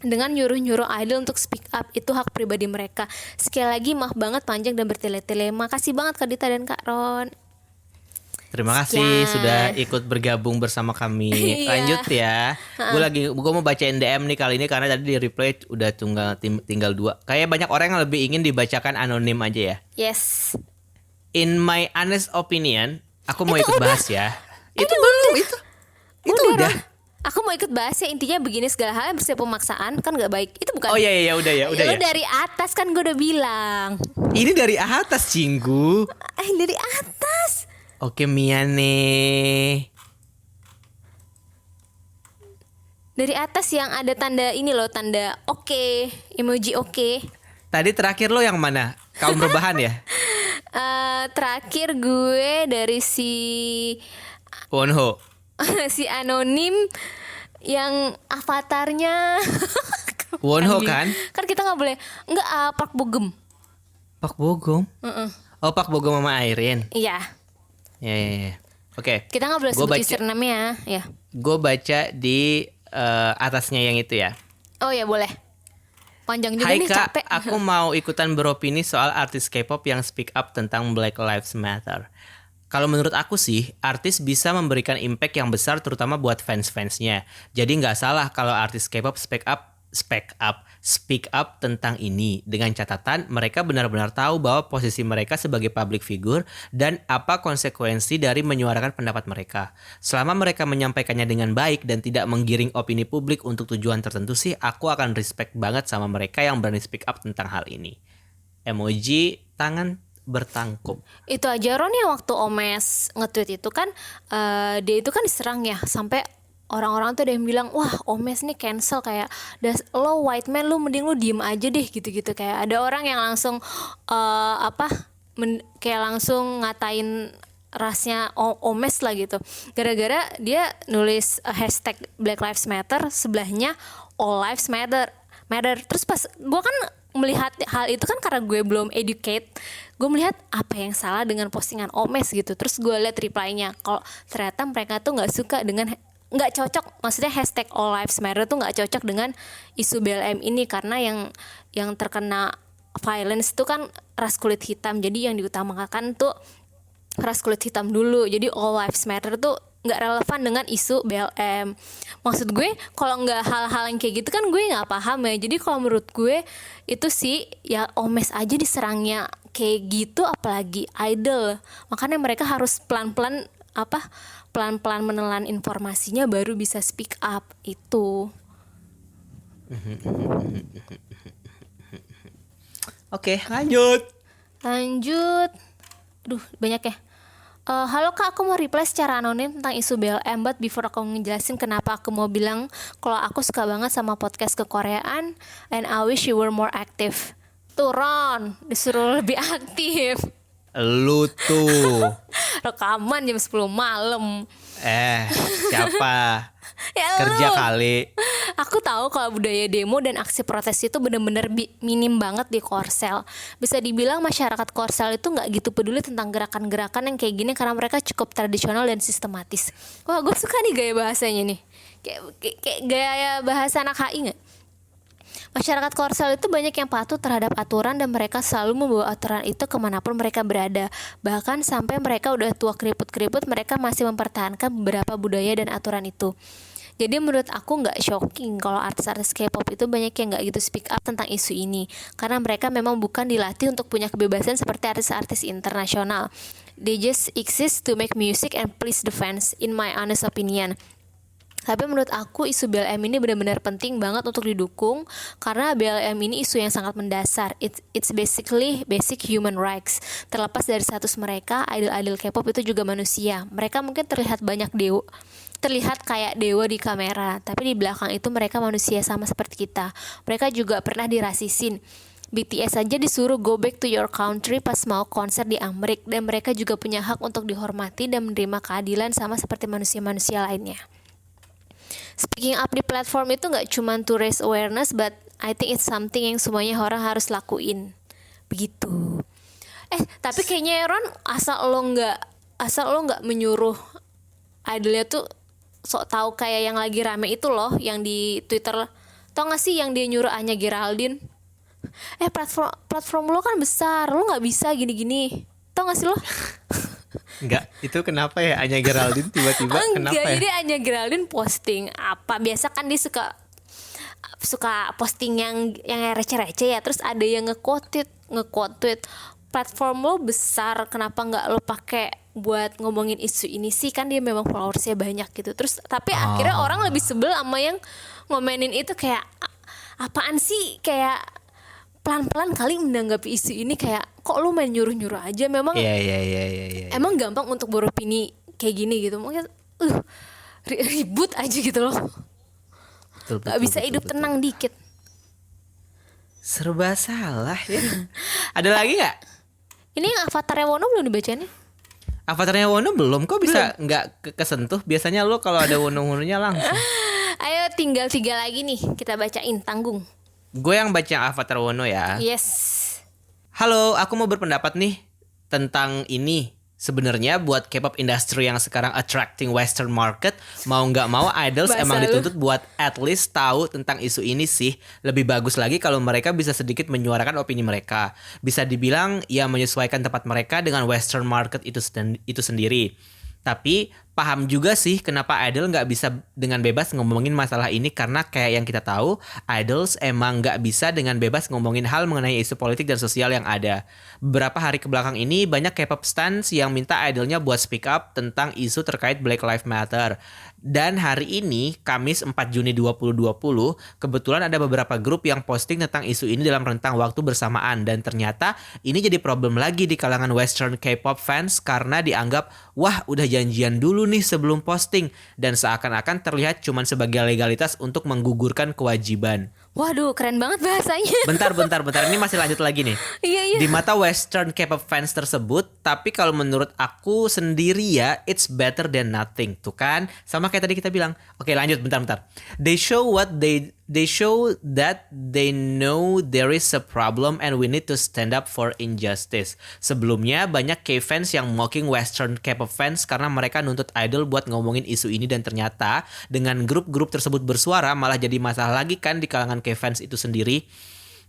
dengan nyuruh-nyuruh idol untuk speak up. Itu hak pribadi mereka. Sekali lagi maaf banget panjang dan bertele-tele. Makasih banget Kak Dita dan Kak Ron. Terima kasih Sekian. sudah ikut bergabung bersama kami. Iya. Lanjut ya. Gue mau bacain DM nih kali ini karena tadi di reply udah tinggal 2. Kayak banyak orang yang lebih ingin dibacakan anonim aja ya. Yes. In my honest opinion, aku mau Itu ikut udah. bahas ya. Ini Itu belum itu. Itu udah. Ron. Aku mau ikut bahas ya, intinya begini, segala hal yang bersifat pemaksaan kan gak baik. Itu bukan. Oh iya udah ya. Lu dari atas kan gue udah bilang. Ini dari atas Cinggu. Dari atas. Oke Mia nih. Dari atas yang ada tanda ini loh, tanda oke, emoji oke. Tadi terakhir lo yang mana? Kaum rebahan ya? Terakhir gue dari si Wonho. si anonim yang avatarnya Wonho kan? Kan kita nggak boleh nggak Park Bogum. Pak Bogum. Oh Pak Bogum sama Airin. Iya, Ya. Oke. kita nggak boleh Gua sebut baca- username ya. Gue baca di atasnya yang itu ya. Oh ya boleh. Panjang juga Hai nih, Kak, capek. aku mau ikutan beropini soal artis K-pop yang speak up tentang Black Lives Matter. Kalau menurut aku sih, artis bisa memberikan impact yang besar terutama buat fans-fansnya. Jadi nggak salah kalau artis K-pop speak up tentang ini. Dengan catatan, mereka benar-benar tahu bahwa posisi mereka sebagai public figure dan apa konsekuensi dari menyuarakan pendapat mereka. Selama mereka menyampaikannya dengan baik dan tidak menggiring opini publik untuk tujuan tertentu sih, aku akan respect banget sama mereka yang berani speak up tentang hal ini. Emoji tangan bertangkup. Itu aja Ron yang waktu Omes nge-tweet itu kan dia itu kan diserang ya, sampai orang-orang tuh ada yang bilang wah Omes nih cancel, kayak lo white man, lo mending lo diem aja deh gitu-gitu. Kayak ada orang yang langsung kayak langsung ngatain rasnya Omes lah gitu, gara-gara dia nulis hashtag Black Lives Matter, sebelahnya All Lives Matter. Terus pas gue kan melihat hal itu kan karena gue belum educate, gue melihat apa yang salah dengan postingan Omes gitu. Terus gue lihat reply-nya, kalau ternyata mereka tuh nggak suka dengan, nggak cocok, maksudnya hashtag All Lives Matter tuh nggak cocok dengan isu BLM ini, karena yang terkena violence tuh kan ras kulit hitam, jadi yang diutamakan tuh ras kulit hitam dulu. Jadi All Lives Matter tuh nggak relevan dengan isu BLM. Maksud gue kalau nggak hal-hal yang kayak gitu kan gue nggak paham ya. Jadi kalau menurut gue itu sih ya Omes aja diserangnya kayak gitu, apalagi idol. Makanya mereka harus pelan-pelan menelan informasinya baru bisa speak up itu. Oke, lanjut. Duh, banyak ya. Halo Kak, aku mau reply secara anonim tentang isu BLM, but before aku ngejelasin kenapa aku mau bilang kalau aku suka banget sama podcast kekoreaan, and I wish you were more active. Tuh Ron, disuruh lebih aktif. Lu tuh. Rekaman jam 10 malam. Siapa? Ya Kerja lu. kali. Aku tahu kalau budaya demo dan aksi protes itu benar-benar minim banget di Korsel. Bisa dibilang masyarakat Korsel itu nggak gitu peduli tentang gerakan-gerakan yang kayak gini karena mereka cukup tradisional dan sistematis. Wah, gue suka nih gaya bahasanya nih. Kayak gaya bahasa anak HI nggak? Masyarakat Korsel itu banyak yang patuh terhadap aturan dan mereka selalu membawa aturan itu kemanapun mereka berada. Bahkan sampai mereka udah tua keriput-keriput, mereka masih mempertahankan beberapa budaya dan aturan itu. Jadi menurut aku nggak shocking kalau artis-artis K-pop itu banyak yang nggak gitu speak up tentang isu ini, karena mereka memang bukan dilatih untuk punya kebebasan seperti artis-artis internasional. They just exist to make music and please the fans, in my honest opinion. Tapi menurut aku isu BLM ini benar-benar penting banget untuk didukung, karena BLM ini isu yang sangat mendasar. It's basically basic human rights. Terlepas dari status mereka, idol-idol K-pop itu juga manusia. Mereka mungkin terlihat kayak dewa di kamera, tapi di belakang itu mereka manusia sama seperti kita. Mereka juga pernah dirasisin. BTS aja disuruh go back to your country pas mau konser di Amerika, dan mereka juga punya hak untuk dihormati dan menerima keadilan sama seperti manusia-manusia lainnya. Speaking up di platform itu gak cuma to raise awareness, but I think it's something yang semuanya orang harus lakuin. Begitu. Tapi kayaknya Ron, asal lo nggak menyuruh idolnya tuh sok tahu kayak yang lagi rame itu loh, yang di Twitter Tau gak sih yang dia nyuruh Anya Geraldine, platform lo kan besar, lo nggak bisa gini-gini. Tau gak sih lo? Enggak, itu kenapa ya Anya Geraldine tiba-tiba kenapa Enggak, ya? jadi Anya Geraldine posting apa, biasa kan dia suka posting yang receh-receh ya, terus ada yang nge-quote tweet, platform lo besar, kenapa nggak lo pakai buat ngomongin isu ini sih, kan dia memang followersnya banyak gitu. Terus tapi akhirnya orang lebih sebel sama yang ngomenin itu, kayak apaan sih, kayak pelan-pelan kali menanggapi isu ini, kayak kok lo main nyuruh-nyuruh aja, memang Iya. emang gampang untuk beropini kayak gini gitu, mungkin ribut aja gitu loh. Gak bisa hidup tenang dikit. Serba salah ya. Ada lagi nggak? Ini yang Avatarnya Wono belum dibacain nih? Avatarnya Wono belum, kok bisa nggak kesentuh? Biasanya lo kalau ada Wono-wononya langsung. Ayo tinggal 3 lagi nih kita bacain, tanggung. Gue yang baca Avatar Wono ya. Yes. Halo, aku mau berpendapat nih tentang ini. Sebenarnya buat K-pop industry yang sekarang attracting Western market, mau nggak mau idols Bahasa emang lu. dituntut buat at least tahu tentang isu ini sih. Lebih bagus lagi kalau mereka bisa sedikit menyuarakan opini mereka. Bisa dibilang ya menyesuaikan tempat mereka dengan Western market itu sendiri. Tapi paham juga sih kenapa idol nggak bisa dengan bebas ngomongin masalah ini, karena kayak yang kita tahu, idols emang nggak bisa dengan bebas ngomongin hal mengenai isu politik dan sosial yang ada. Beberapa hari kebelakang ini banyak K-pop stans yang minta idolnya buat speak up tentang isu terkait Black Lives Matter. Dan hari ini, Kamis 4 Juni 2020, kebetulan ada beberapa grup yang posting tentang isu ini dalam rentang waktu bersamaan. Dan ternyata ini jadi problem lagi di kalangan Western K-pop fans karena dianggap, wah udah janjian dulu nih sebelum posting. Dan seakan-akan terlihat cuman sebagai legalitas untuk menggugurkan kewajiban. Waduh, keren banget bahasanya. Bentar. Ini masih lanjut lagi nih. Iya. Di mata Western K-pop fans tersebut, tapi kalau menurut aku sendiri ya, it's better than nothing. Tuh kan, sama kayak tadi kita bilang. Oke, lanjut bentar. They show that they know there is a problem and we need to stand up for injustice. Sebelumnya banyak K-fans yang mocking Western K-pop fans karena mereka nuntut idol buat ngomongin isu ini, dan ternyata dengan grup-grup tersebut bersuara malah jadi masalah lagi kan di kalangan K-fans itu sendiri.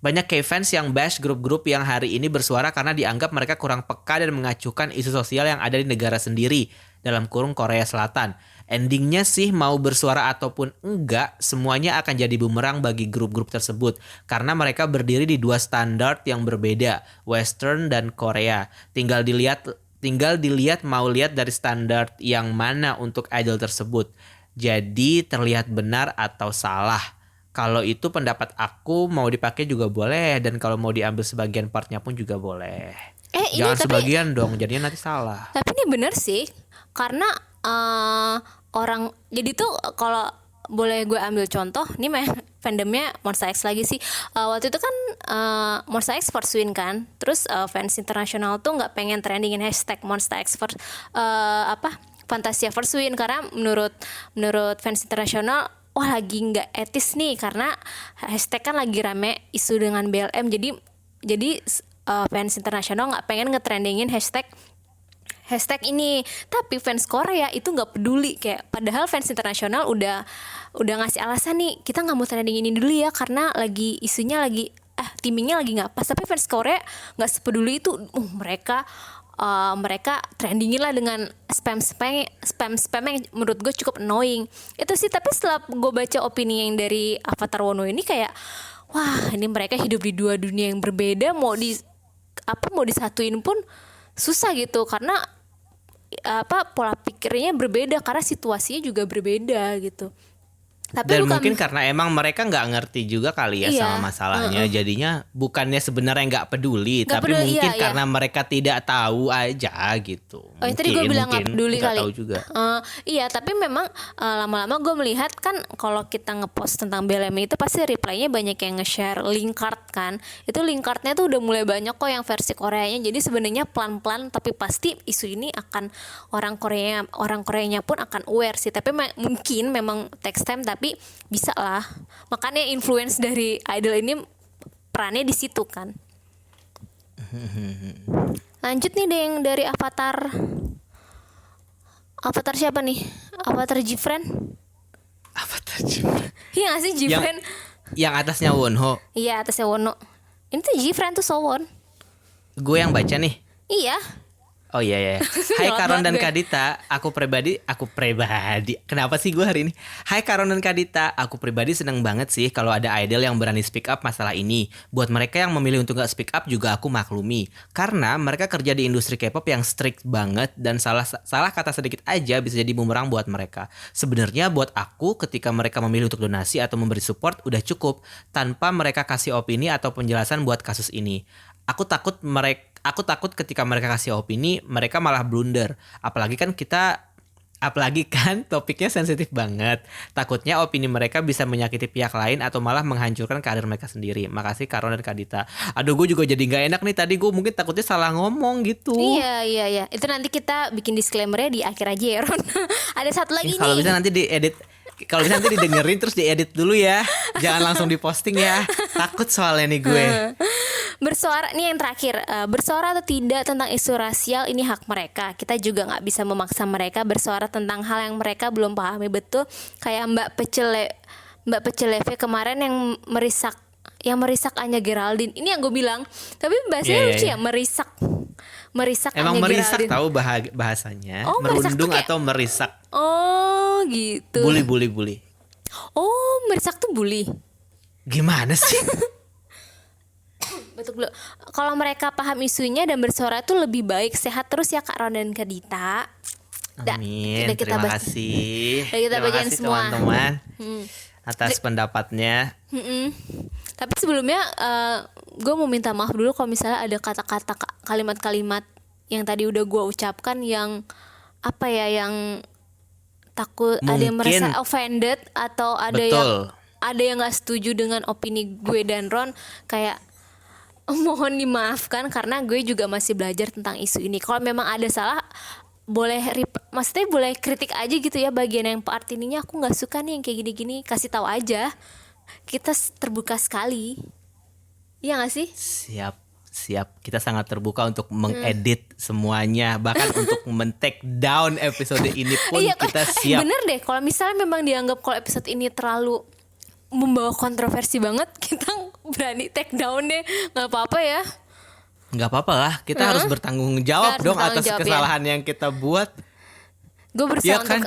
Banyak K-fans yang bash grup-grup yang hari ini bersuara karena dianggap mereka kurang peka dan mengacuhkan isu sosial yang ada di negara sendiri, dalam kurung Korea Selatan. Endingnya sih mau bersuara ataupun enggak, semuanya akan jadi bumerang bagi grup-grup tersebut karena mereka berdiri di dua standar yang berbeda, Western dan Korea. Tinggal dilihat mau lihat dari standar yang mana untuk idol tersebut. Jadi terlihat benar atau salah. Kalau itu pendapat aku, mau dipakai juga boleh, dan kalau mau diambil sebagian partnya pun juga boleh. Ini Jangan tapi sebagian dong, jadinya nanti salah. Tapi ini bener sih, karena orang, jadi tuh kalau boleh gue ambil contoh, ini fandomnya Monsta X lagi sih. Waktu itu kan Monsta X first win kan, terus fans internasional tuh nggak pengen trendingin hashtag Monsta X first Fantasia first win, karena menurut fans internasional, wah lagi nggak etis nih, karena hashtag kan lagi rame isu dengan BLM, jadi fans internasional nggak pengen ngetrendingin hashtag ini. Tapi fans Korea itu nggak peduli, kayak padahal fans internasional udah ngasih alasan nih, kita nggak mau trending ini dulu ya karena lagi isunya lagi timingnya lagi nggak pas. Tapi fans Korea nggak sepeduli itu, mereka trendingin lah dengan spam yang menurut gue cukup annoying itu sih. Tapi setelah gue baca opini yang dari Avatar Wono ini, kayak wah ini mereka hidup di dua dunia yang berbeda, mau disatuin pun susah gitu, karena pola pikirnya berbeda, karena situasinya juga berbeda gitu. Tapi Dan mungkin karena emang mereka nggak ngerti juga kali ya sama masalahnya, jadinya bukannya sebenarnya nggak peduli, tapi mungkin karena mereka tidak tahu aja gitu. Yang tadi gue bilang nggak peduli kali. Tahu juga. Iya, tapi memang lama-lama gue melihat kan, kalau kita ngepost tentang BLM itu pasti reply-nya banyak yang nge-share link card kan. Itu link card-nya tuh udah mulai banyak kok yang versi Koreanya. Jadi sebenarnya pelan-pelan tapi pasti isu ini akan orang Koreanya pun akan aware sih. Tapi mungkin memang takes time, tapi bisa lah. Makanya influence dari idol ini perannya di situ kan. Lanjut nih deh yang dari Avatar siapa nih? Avatar Gfriend. Avatar Gfriend. Iya gak sih Gfriend? Yang atasnya Wonho. Iya, atasnya Wono. Ini tuh Jifren tuh Sowon. Gue yang baca nih. Iya. Oh iya ya. Hai Nyolot Karon dan banget gue. Kadita, aku pribadi. Kenapa sih gue hari ini? Hai Karon dan Kadita, aku pribadi seneng banget sih kalau ada idol yang berani speak up masalah ini. Buat mereka yang memilih untuk gak speak up juga aku maklumi. Karena mereka kerja di industri K-pop yang strict banget dan salah kata sedikit aja bisa jadi bumerang buat mereka. Sebenarnya buat aku ketika mereka memilih untuk donasi atau memberi support udah cukup tanpa mereka kasih opini atau penjelasan buat kasus ini. Aku takut ketika mereka kasih opini, mereka malah blunder. Apalagi kan topiknya sensitif banget. Takutnya opini mereka bisa menyakiti pihak lain atau malah menghancurkan karir mereka sendiri. Makasih Karon dan Kadita. Aduh, gue juga jadi nggak enak nih. Tadi gue mungkin takutnya salah ngomong gitu. Iya. Itu nanti kita bikin disclaimer-nya di akhir aja ya, Ron. Ada satu lagi nih. Kalau bisa nanti diedit. Kalau bisa nanti didengerin terus diedit dulu ya. Jangan langsung diposting ya. Takut soalnya nih gue. Bersuara, nih yang terakhir, bersuara atau tidak tentang isu rasial ini hak mereka. Kita juga nggak bisa memaksa mereka bersuara tentang hal yang mereka belum pahami betul. Kayak Mbak Peceleve kemarin yang merisak Anya Geraldine. Ini yang gue bilang. Tapi bahasanya lucu ya, merisak Emang Anya merisak Geraldine. tahu bahasanya? Oh, merisak Merundung tuh kayak- atau merisak? Oh gitu. Bully. Oh, merisak tuh bully. Gimana sih? Betul dulu. Kalau mereka paham isunya dan bersuara itu lebih baik. Sehat terus ya Kak Ron dan Kadita. Amin. Udah kita Terima bahas. kasih. Udah kita Terima bacain kasih semua. teman-teman atas pendapatnya. Tapi sebelumnya gue mau minta maaf dulu kalau misalnya ada kata-kata kalimat-kalimat yang tadi udah gue ucapkan yang apa ya, yang takut ada yang Mungkin. merasa offended atau Betul. ada yang nggak setuju dengan opini gue dan Ron, kayak mohon dimaafkan karena gue juga masih belajar tentang isu ini. Kalau memang ada salah maksudnya boleh kritik aja gitu ya, bagian yang part ininya aku nggak suka nih yang kayak gini-gini, kasih tahu aja. Kita terbuka sekali. Iya gak sih? Siap. Kita sangat terbuka untuk mengedit semuanya, bahkan untuk men-take down episode ini pun kita siap. Bener deh, kalau misalnya memang dianggap kalau episode ini terlalu membawa kontroversi banget, kita berani take down deh, nggak apa-apa ya. Nggak apa-apa lah, kita harus bertanggung jawab Harus dong bertanggung atas jawab, kesalahan yang kita buat. Gue Iya berusaha kan?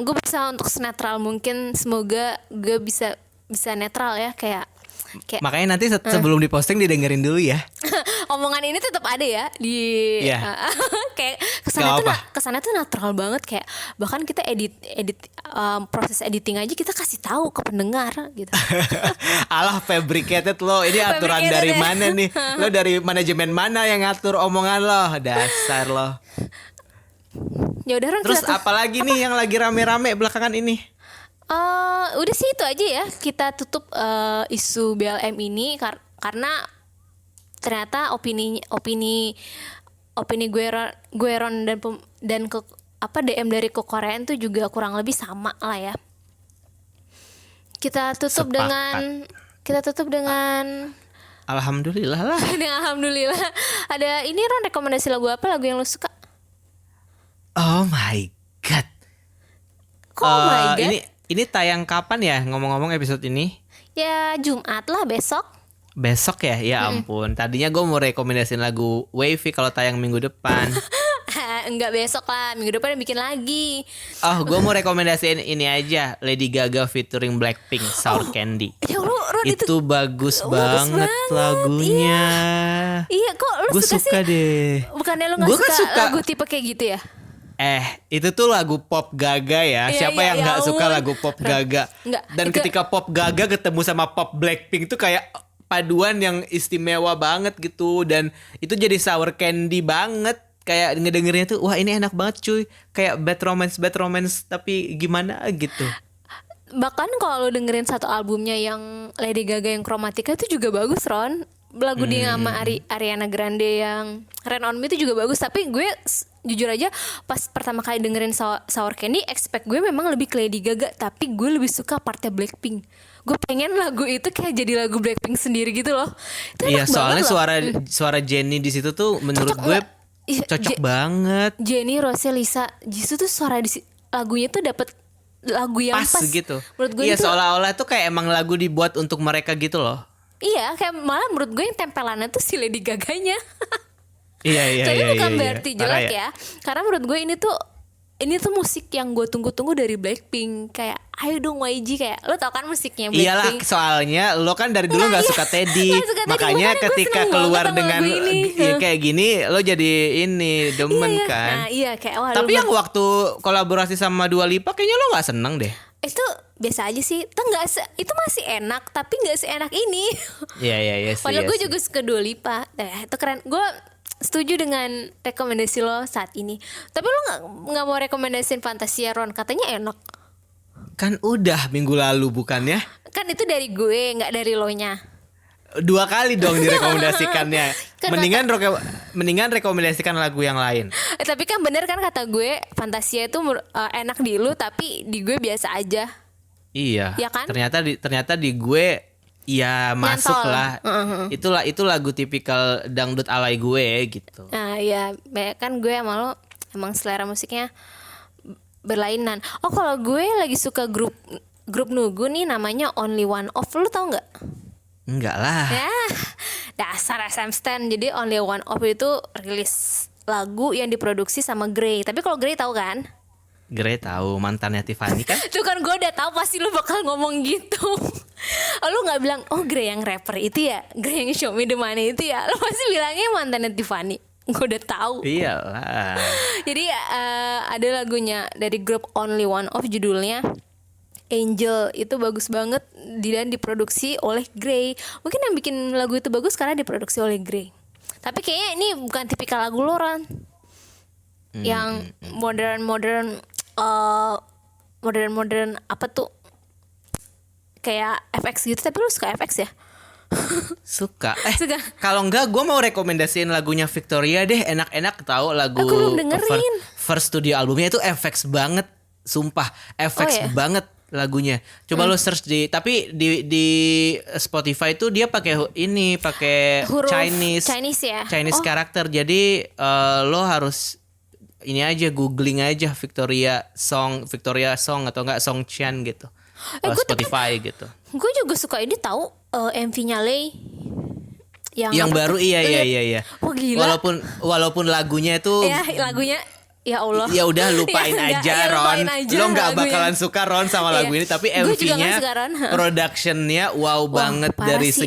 gue berusaha untuk senetral mungkin. Semoga gue bisa netral ya, kayak Makanya nanti sebelum diposting didengerin dulu ya. omongan ini tetap ada ya di Iya. kayak Gak apa. kesannya tuh natural banget, kayak bahkan kita edit proses editing aja kita kasih tahu ke pendengar gitu. Alah, fabricated lo. Ini aturan Fabricated dari ya. mana nih? Lo dari manajemen mana yang ngatur omongan lo? Dasar lo. Ya udah Ron, Terus kita apalagi nih yang lagi rame-rame belakangan ini? udah sih itu aja ya, kita tutup isu BLM ini karena ternyata opini gue Ron dan DM dari ke Korean tuh juga kurang lebih sama lah ya. Kita tutup dengan Alhamdulillah lah. alhamdulillah. Ada ini Ron, rekomendasi lagu apa, lagu yang lo suka? Oh my god. Kok oh my god? Ini tayang kapan ya, ngomong-ngomong episode ini? Ya Jumat lah, besok. Besok ya? Ya ampun. Tadinya gue mau rekomendasiin lagu Wavy kalau tayang minggu depan. Enggak besok lah, minggu depan bikin lagi. Oh, gue mau rekomendasiin ini aja, Lady Gaga featuring Blackpink, Sour Candy. Ya Ron, Itu bagus banget lagunya. Iya, kok lu Gue suka suka sih? deh. Bukannya lu gak Gua kan suka, suka. lagu tipe kayak gitu ya? Itu tuh lagu pop Gaga ya. Iya, Siapa iya, yang ya nggak suka ampun. lagu pop Gaga? Enggak, Dan itu- ketika pop Gaga ketemu sama pop Blackpink tuh kayak paduan yang istimewa banget gitu. Dan itu jadi sour candy banget. Kayak ngedengerinnya tuh, wah ini enak banget cuy. Kayak bad romance tapi gimana gitu. Bahkan kalau lu dengerin satu albumnya yang Lady Gaga yang Chromatica itu juga bagus, Ron. Lagu dia sama Ariana Grande yang Rain On Me itu juga bagus. Tapi gue jujur aja pas pertama kali dengerin Sour Candy, expect gue memang lebih ke Lady Gaga, tapi gue lebih suka partnya Blackpink. Gue pengen lagu itu kayak jadi lagu Blackpink sendiri gitu loh. Itu Iya, enak soalnya banget loh. suara Jennie di situ tuh menurut Cocok gue nggak? Iya, cocok banget. Jennie, Rose, Lisa, Jisoo tuh suara lagunya tuh dapet lagu yang pas, gitu. Menurut gue Iya, itu seolah-olah tuh kayak emang lagu dibuat untuk mereka gitu loh. iya, kayak malah menurut gue yang tempelannya tuh si Lady Gaganya. Iya. Tapi bukan iya. berarti Parah jelek ya. Karena menurut gue ini tuh musik yang gue tunggu-tunggu dari Blackpink. Kayak ayo dong YG, kayak lo tau kan musiknya Iyalah, Blackpink. soalnya lo kan dari dulu nggak iya. suka Teddy, Nggak suka Teddy, makanya makanya gue ketika seneng keluar banget sama dengan lagu ini. kayak gini, lo jadi ini demen Iya, kan. nah iya kayak wah, Tapi lu yang waktu kolaborasi sama Dua Lipa, kayaknya lo nggak seneng deh. itu biasa aja sih. Itu masih enak, tapi nggak seenak ini. Iya sih. Padahal iya gue sih. juga suka Dua Lipa. Itu keren. Gue setuju dengan rekomendasi lo saat ini. Tapi lo nggak mau rekomendasiin Fantasia Ron? Katanya enak. Kan udah minggu lalu bukannya? Kan itu dari gue, nggak dari lo nya. 2 kali dong direkomendasikannya. Kan Mendingan rekomendasikan lagu yang lain. Tapi kan bener kan kata gue, Fantasia itu enak di lu, tapi di gue biasa aja. Iya. Ya kan? Ternyata di gue ya masuk Nyantol. lah. Itu lagu tipikal dangdut alay gue gitu. Nah ya kan gue sama lo emang selera musiknya berlainan. Oh kalau gue lagi suka grup Nugu nih namanya Only One Of. Lu tau nggak? Enggak lah. Ya dasar SM Stan. Jadi Only One Of itu rilis lagu yang diproduksi sama Grey. Tapi kalau Grey tahu kan? Grey tahu, mantannya Tiffany kan? Tuh kan gue udah tahu pasti lu bakal ngomong gitu. Lu nggak bilang oh Grey yang rapper itu ya, Grey yang Show Me The Money itu ya. Lu pasti bilangnya mantannya Tiffany. Gue udah tahu. Iyalah. Jadi ada lagunya dari grup Only One Of, judulnya Angel. Itu bagus banget dan diproduksi oleh Grey. Mungkin yang bikin lagu itu bagus karena diproduksi oleh Grey. Tapi kayaknya ini bukan tipikal lagu lo, Ron. Yang modern apa tuh, kayak FX gitu. Tapi lu suka FX ya? Suka. Suka. Kalau enggak gue mau rekomendasiin lagunya Victoria deh. Enak-enak tahu lagu. Aku belum dengerin. First studio albumnya itu FX banget. Sumpah FX ya? banget lagunya. Coba lo search tapi di Spotify itu dia pakai Huruf Chinese ya? Chinese karakter. Jadi lo harus ini aja, googling aja Victoria song atau enggak Song Chan gitu. Spotify gitu. Gue juga suka ini tahu MV-nya Lay Yang baru tuh? iya. Oh gila. Walaupun lagunya itu Ya lagunya ya Allah. ya udah lupain Ya, aja ya, Ron. lupain aja Lo nggak lagunya. bakalan suka Ron sama lagu Iya. ini, tapi Gue juga nggak MV-nya suka, Ron. productionnya wow banget parah dari sih.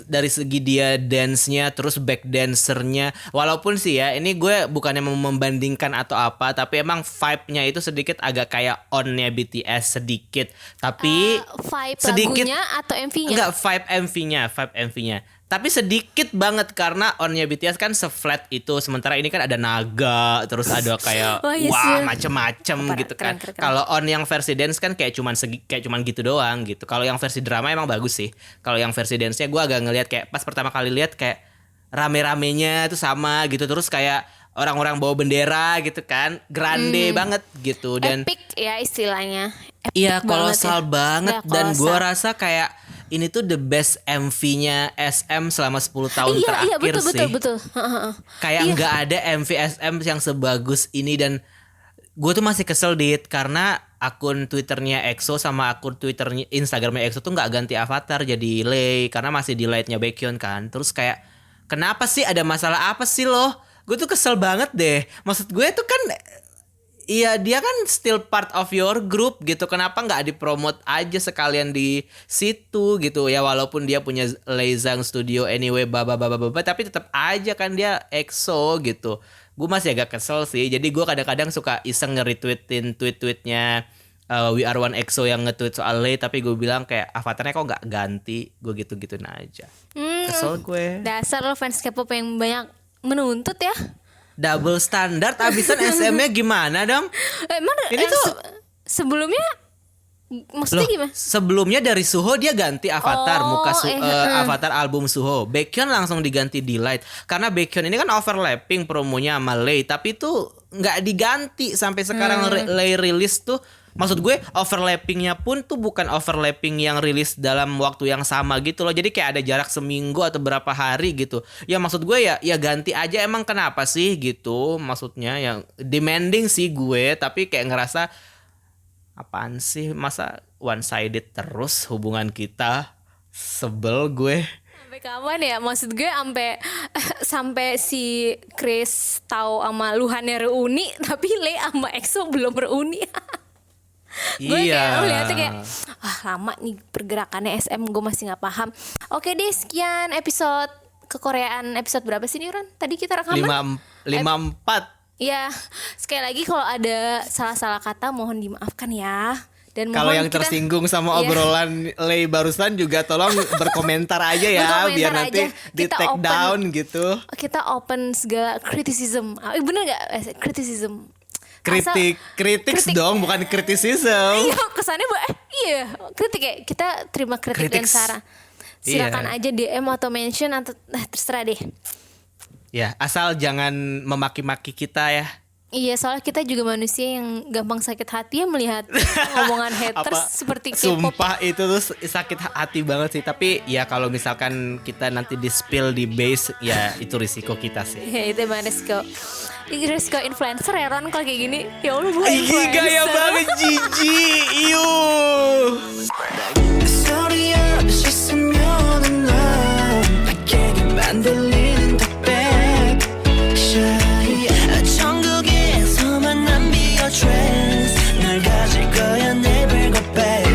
dari segi dia dance-nya, terus back dancernya. Walaupun sih ya ini gue bukannya mau membandingkan atau apa, tapi emang vibe-nya itu sedikit agak kayak on-nya BTS sedikit. Tapi Vibe sedikit lagunya atau MV-nya? enggak, vibe MV-nya. Tapi sedikit banget karena on-nya BTS kan se-flat itu, sementara ini kan ada naga, terus ada kayak Oh, iya wah sih. macem-macem gitu kan. keren. Kalau on yang versi dance kan kayak cuman gitu doang gitu. Kalau yang versi drama emang bagus sih. Kalau yang versi dance-nya gue agak ngelihat kayak pas pertama kali lihat kayak rame-ramenya itu sama gitu, terus kayak orang-orang bawa bendera gitu kan, grande banget gitu. Dan Epic ya istilahnya. Epic iya banget kolosal ya. banget, Ya, dan gue kolosal. rasa kayak ini tuh the best MV-nya SM selama 10 tahun Iya terakhir sih. betul. Kayak Iya. nggak ada MV SM yang sebagus ini, dan gue tuh masih kesel Dit karena akun Twitternya EXO sama akun Twitternya Instagramnya EXO tuh nggak ganti avatar jadi Lay karena masih di lightnya Baekhyun kan. Terus kayak kenapa sih, ada masalah apa sih loh? Gue tuh kesel banget deh. Maksud gue tuh kan iya dia kan still part of your group gitu. Kenapa nggak dipromot aja sekalian di situ gitu ya, walaupun dia punya Leizang Studio anyway tapi tetap aja kan dia EXO gitu. Gue masih agak kesel sih. Jadi gue kadang-kadang suka iseng nge-retweetin tweet-tweetnya We Are One EXO yang nge-tweet soal Lay, tapi gue bilang kayak avatarnya kok nggak ganti. Gue gitu-gituin aja. Kesel gue. Dasar lo fans K-pop yang banyak menuntut ya. Double standard abisan SM-nya gimana dong? Emang Ini yang tuh- sebelumnya maksudnya Loh, gimana? sebelumnya dari Suho dia ganti avatar, Oh, avatar album Suho. Baekhyun langsung diganti Delight karena Baekhyun ini kan overlapping promonya sama Lay, tapi itu nggak diganti sampai sekarang. Lay rilis tuh, maksud gue overlappingnya pun tuh bukan overlapping yang rilis dalam waktu yang sama gitu loh. Jadi kayak ada jarak seminggu atau berapa hari gitu. Ya maksud gue ya ganti aja, emang kenapa sih gitu. Maksudnya yang demanding sih gue, tapi kayak ngerasa apaan sih, masa one sided terus hubungan kita, sebel gue. Sampai kapan ya? Maksud gue sampai si Chris tahu sama Luhannya reuni, tapi Le sama EXO belum reuni. Gue kayak melihatnya kayak lama nih pergerakannya SM, gue masih nggak paham. Oke deh, sekian episode kekoreaan. Episode berapa sih nih, Ron? Tadi kita rekaman 54. Ya, sekali lagi kalau ada salah-salah kata mohon dimaafkan ya. Dan Kalau mohon yang tersinggung sama Iya. obrolan Lei barusan juga tolong berkomentar aja ya, Berkomentar biar nanti aja. di Kita take open. down gitu. Kita open segala criticism. Bener gak? Criticism. Kritik dong, bukan kritisism. Iya, kesannya kritik ya. Kita terima kritik dan Kritiks. saran. Silakan Iya. aja DM atau mention atau terserah deh. Ya, asal jangan memaki-maki kita ya. Iya, soalnya kita juga manusia yang gampang sakit hati ya melihat omongan haters seperti K-pop. Sumpah itu tuh sakit hati banget sih. Tapi ya kalau misalkan kita nanti di spill di base, ya itu risiko kita sih. Ya itu emang resiko. Resiko influencer ya Ron kalau kayak gini. Ya Allah, gue Ih, gaya banget jijik. Iuh. 소리야 씻으면은 넌 밖에게 만들리는 덕백 천국에서만 난 비어 trance 널 가질 거야 never go back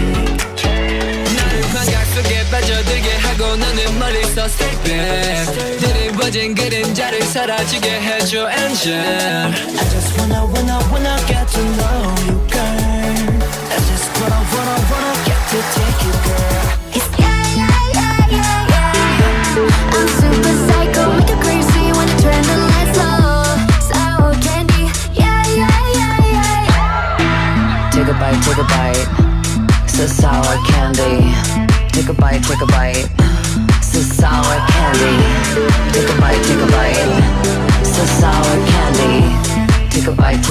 나를 광각 속에 빠져들게 하고 너는 멀리서 stay back 드리워진 그림자를 사라지게 해줘 angel I just wanna get to know you girl I just wanna get to take you girl I'm super psycho, make you crazy when you turn the lights low. Sour candy, yeah. Take a bite, so sour candy. Take a bite, so sour candy. Take a bite, so sour candy. Take a bite,